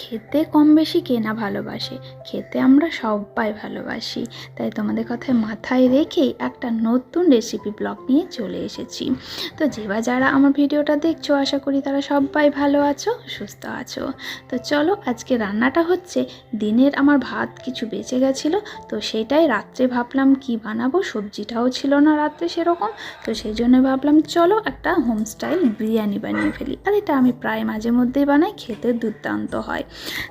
খেতে কম বেশি কে না ভালোবাসে, খেতে আমরা সবাই ভালোবাসি। তাই তোমাদের কথায় মাথায় রেখেই একটা নতুন রেসিপি ব্লগ নিয়ে চলে এসেছি। তো যারা আমার ভিডিওটা দেখছো, আশা করি তারা সবাই ভালো আছো, সুস্থ আছো। তো চলো, আজকে রান্নাটা হচ্ছে দিনের আমার ভাত কিছু বেঁচে গেছিলো, তো সেটাই রাত্রে ভাবলাম কি বানাবো, সবজিটাও ছিল না রাত্রে সেরকম। তো সেই জন্য ভাবলাম চলো একটা হোম স্টাইল বিরিয়ানি বানিয়ে ফেলি। আর এটা আমি প্রায় মাঝে মধ্যেই বানাই, খেতে দুর্দান্ত হয়।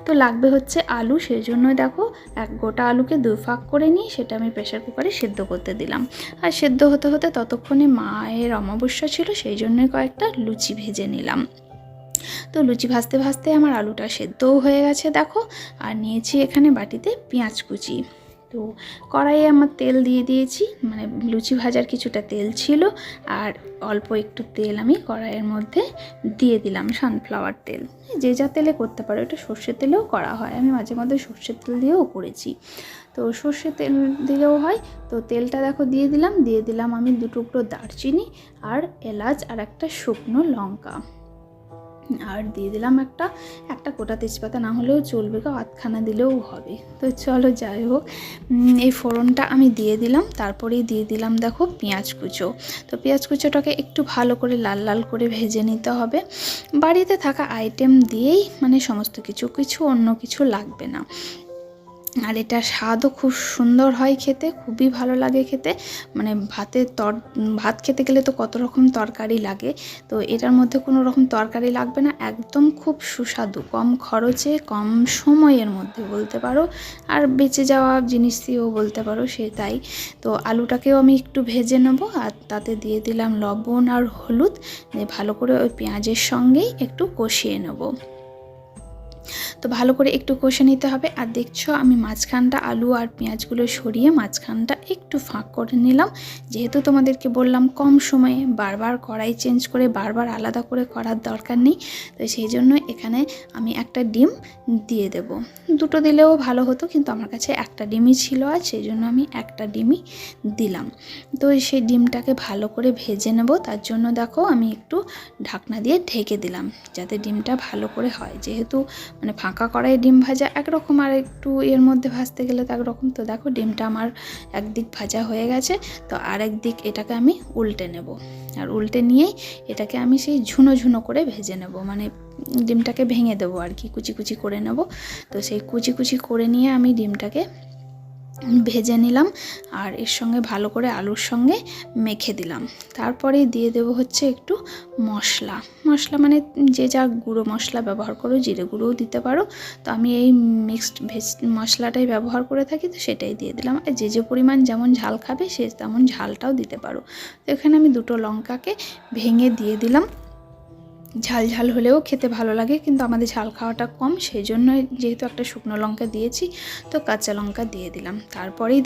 তো লাগবে হচ্ছে আলু, সেই জন্য দেখো এক গোটা আলুকে দুই ফাঁক করে নিয়ে সেটা আমি প্রেশার কুকারে সেদ্ধ করতে দিলাম। আর সেদ্ধ হতে হতে ততক্ষণে মায়ের অমাবস্যা ছিল, সেই জন্যই কয়েকটা লুচি ভেজে নিলাম। তো লুচি ভাজতে ভাজতে আমার আলুটা সেদ্ধও হয়ে গেছে দেখো। আর নিয়েছি এখানে বাটিতে পেঁয়াজ কুচি। তো কড়াইয়ে আমার তেল দিয়ে দিয়েছি, মানে লুচি ভাজার কিছুটা তেল ছিল। আর অল্প একটু তেল আমি কড়াইয়ের মধ্যে দিয়ে দিলাম, সানফ্লাওয়ার তেল। যে যা তেলে করতে পারো, এটা সর্ষের তেলেও করা হয়, আমি মাঝে মধ্যে সর্ষের তেল দিয়েও করেছি। তো সর্ষের তেল দিলেও হয়। তো তেলটা দেখো দিয়ে দিলাম আমি 2 টুকরো দারচিনি আর এলাচ আর একটা শুকনো লঙ্কা। আর দিয়ে দিলাম একটা গোটা তেজপাতা, না হলেও চলবে, আধখানা দিলেও হবে। তো চলো যাই হোক, এই ফোড়নটা আমি দিয়ে দিলাম। তারপরেই দিয়ে দিলাম দেখো পেঁয়াজ কুচো। তো পেঁয়াজ কুচোটাকে একটু ভালো করে লাল লাল করে ভেজে নিতে হবে। বাড়িতে থাকা আইটেম দিয়েই, মানে সমস্ত কিছু অন্য কিছু লাগবে না। আর এটা স্বাদও খুব সুন্দর হয় খেতে, খুবই ভালো লাগে খেতে। মানে ভাত খেতে গেলে তো কত রকম তরকারি লাগে, তো এটার মধ্যে কোনো রকম তরকারি লাগবে না, একদম খুব সুস্বাদু, কম খরচে কম সময়ের মধ্যে বলতে পারো। আর বেঁচে যাওয়া জিনিস দিয়েও বলতে পারো, সেটাই। তো আলুটাকেও আমি একটু ভেজে নেব, আর তাতে দিয়ে দিলাম লবণ আর হলুদ, দিয়ে ভালো করে ওই পেঁয়াজের সঙ্গেই একটু কষিয়ে নেব। তো ভালো করে একটু কষে নিতে হবে। আর দেখছো আমি মাঝখানটা আলু আর পেঁয়াজগুলো সরিয়ে মাঝখানটা একটু ফাঁক করে নিলাম, যেহেতু তোমাদেরকে বললাম কম সময়ে বারবার কড়াই চেঞ্জ করে বারবার আলাদা করে করার দরকার নেই। তো সেই জন্য এখানে আমি একটা ডিম দিয়ে দেব। দুটো দিলেও ভালো হতো, কিন্তু আমার কাছে একটা ডিমই ছিল, আর সেই জন্য আমি একটা ডিমই দিলাম। তো সেই ডিমটাকে ভালো করে ভেজে নেব, তার জন্য দেখো আমি একটু ঢাকনা দিয়ে ঢেকে দিলাম, যাতে ডিমটা ভালো করে হয়। যেহেতু মানে ফাঁকা কড়াই ডিম ভাজা একরকম, আর একটু এর মধ্যে ভাজতে গেলে তো একরকম। তো দেখো ডিমটা আমার একদিক ভাজা হয়ে গেছে, তো আরেক দিক এটাকে আমি উল্টে নেব। আর উল্টে নিয়েই এটাকে আমি সেই ঝুনো ঝুনো করে ভেজে নেব, মানে ডিমটাকে ভেঙে দেবো আর কি, কুচি কুচি করে নেব। তো সেই কুচি কুচি করে নিয়ে আমি ডিমটাকে ভেজে নিলাম, আর এর সঙ্গে ভালো করে আলুর সঙ্গে মেখে দিলাম। তারপরে দিয়ে দেব হচ্ছে একটু মশলা মানে যে যা গুঁড়ো মশলা ব্যবহার করো, জিরে গুঁড়োও দিতে পারো। তো আমি এই মিক্সড ভেজ মশলাটাই ব্যবহার করে থাকি, তো সেটাই দিয়ে দিলাম। আর যে পরিমাণ যেমন ঝাল খাবে সে তেমন ঝালটাও দিতে পারো। তো এখানে আমি 2টো লঙ্কাকে ভেঙে দিয়ে দিলাম। ঝাল ঝাল হলেও খেতে ভালো লাগে, কিন্তু আমাদের ঝাল খাওয়াটা কম, সেই জন্য যেহেতু একটা শুকনো লঙ্কা দিয়েছি, তো কাঁচা লঙ্কা দিয়ে দিলাম। তারপরেই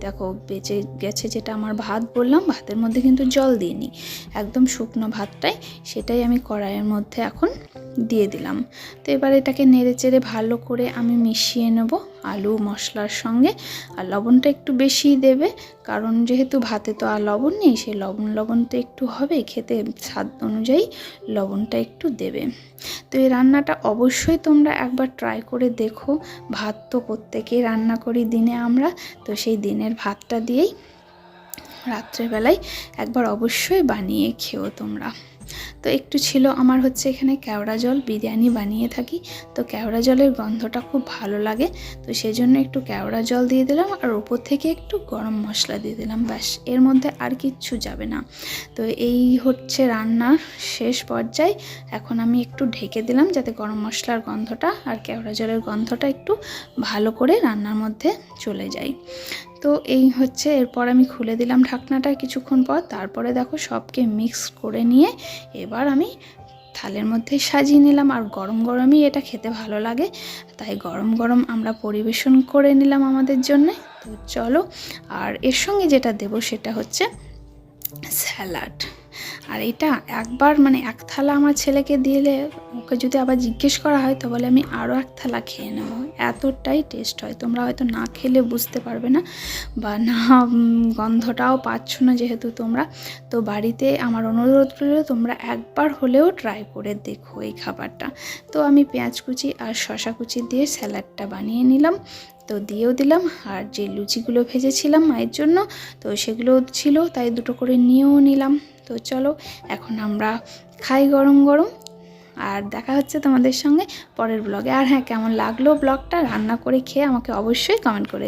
দেখো বেঁচে গেছে যেটা আমার ভাত বললাম, ভাতের মধ্যে কিন্তু জল দিইনি, একদম শুকনো ভাতটাই, সেটাই আমি কড়াইয়ের মধ্যে এখন দিয়ে দিলাম। তো এবার এটাকে নেড়ে চেড়ে ভালো করে আমি মিশিয়ে নেব আলু মশলার সঙ্গে। আর লবণটা একটু বেশিই দেবে, কারণ যেহেতু ভাতে তো আর লবণ নেই, সেই লবণ তো একটু হবে, খেতে স্বাদ অনুযায়ী লবণটা একটু দেবে। তো এই রান্নাটা অবশ্যই তোমরা একবার ট্রাই করে দেখো। ভাত তো প্রত্যেকেই রান্না করি দিনে আমরা, তো সেই দিনের ভাতটা দিয়েই রাত্রেবেলায় একবার অবশ্যই বানিয়ে খেও তোমরা। তো একটু ছিল আমার হচ্ছে এখানে কেওড়া জল, বিরিয়ানি বানিয়ে থাকি, তো কেওড়া জলের গন্ধটা খুব ভালো লাগে, তো সেই জন্য একটু কেওড়া জল দিয়ে দিলাম, আর ওপর থেকে একটু গরম মশলা দিয়ে দিলাম, ব্যাস, এর মধ্যে আর কিচ্ছু যাবে না। তো এই হচ্ছে রান্নার শেষ পর্যায়ে। এখন আমি একটু ঢেকে দিলাম, যাতে গরম মশলার গন্ধটা আর কেওড়া জলের গন্ধটা একটু ভালো করে রান্নার মধ্যে চলে যায়। তো এই হচ্ছে, এরপর আমি খুলে দিলাম ঢাকনাটা কিছুক্ষণ পর। তারপরে দেখো সবকে মিক্স করে নিয়ে এবার আমি থালের মধ্যে সাজিয়ে নিলাম। আর গরম গরমই এটা খেতে ভালো লাগে, তাই গরম গরম আমরা পরিবেশন করে নিলাম আমাদের জন্য। তো চলো, আর এর সঙ্গে যেটা দেব সেটা হচ্ছে স্যালাড। আর এটা একবার মানে এক থালা আমার ছেলেকে দিলে ওকে যদি আবার জিজ্ঞেস করা হয় তো বলে আমি আরও এক থালা খেয়ে নেব, এতটাই টেস্ট হয়। তোমরা হয়তো না খেলে বুঝতে পারবে না বা না গন্ধটাও পাচ্ছ না যেহেতু তোমরা। তো বাড়িতে আমার অনুরোধ রইল তোমরা একবার হলেও ট্রাই করে দেখো এই খাবারটা। তো আমি পেঁয়াজ কুচি আর শসা কুচি দিয়ে স্যালাডটা বানিয়ে নিলাম, তো দিয়েও দিলাম। আর যে লুচিগুলো ভেজেছিলাম মায়ের জন্য তো সেগুলো ছিল, তাই দুটো করে নিয়েও নিলাম। তো চলো এখন আমরা খাই গরম গরম, আর দেখা হচ্ছে তোমাদের সঙ্গে পরের ব্লগে। আর হ্যাঁ, কেমন লাগলো ব্লগটা রান্না করে খেয়ে আমাকে অবশ্যই কমেন্ট করে